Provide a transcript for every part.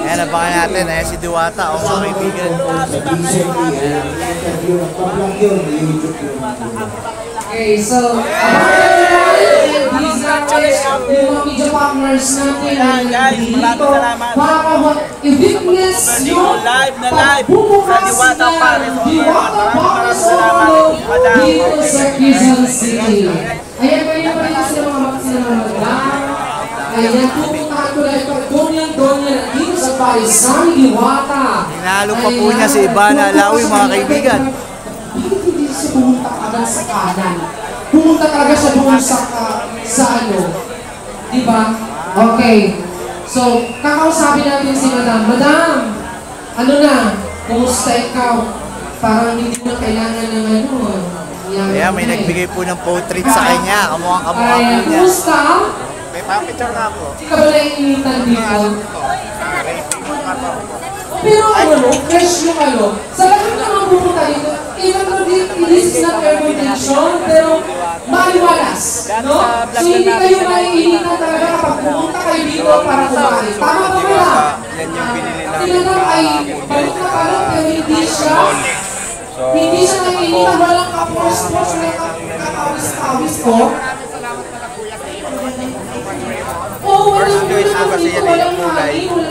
Ayan, abangan natin. Ayan si Diwata, o mga kaibigan. Okay, so, these are yung media partners natin dito para i-witness yung pagbubukas ng Diwata Paris Overload dito sa Quezon City. Ayan, kayo pa rin sila mga magsinamagang. Ayan, pupuntahan ko lang ito. Donya na dito sa Parisan, Diwata. Hinalo pa po niya si Ivana Alawi, mga kaibigan. Hindi siya pumunta agad sa kanan. Pumunta talaga siya doon sa ano. Diba? Okay. So, kakausapin natin si Madam. Madam, ano na? Kumusta ikaw? Parang hindi mo kailangan ng ano. Kaya may nagbigay po ng portrait sa kanya. Kamukhang kamukha po niya. Kumusta? May pa-picture nga po. Hindi ka ba naiinitan dito? Pero ano, fresh yung ano. Sa lahat na mga pupunta dito, even though this is not air condition, pero maliwalas. No? So hindi kayo maiinitan talaga kapag pupunta kayo dito para kumain. Tama ba ba? Tinanong ay balik na pala, pero hindi siya naiinitan, walang kapos-pos, walang kakawis-kawis po. Oo, walang hangin, walang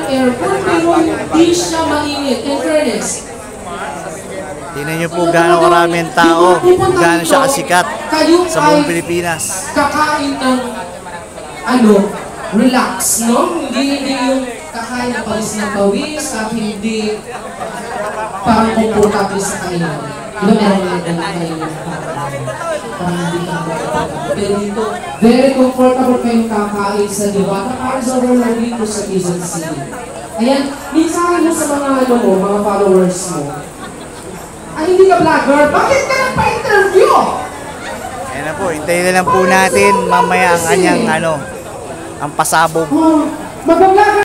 aircon, pero hindi siya mainit. In fairness. Tingnan niyo po gaano karami ang tao, gaano siya kasikat sa buong Pilipinas. Kakain ng, ano, relax, no? Hindi yung kakain ng pawis ng pawis, at hindi parang komportable sa kainan. Diba meron lang kainan parang hindi komportable. Pero dito, very comfortable kayong kakain sa Diwata Paris Overload dito sa Quezon City. Ayan, minsan mo sa mga ano mo, mga followers mo. Ay, hindi ka vlogger? Bakit ka nagpa-interview? Ayan na po, hintayin na lang po natin mamaya ang kanyang ano, ang pasabog. Mag-vlogger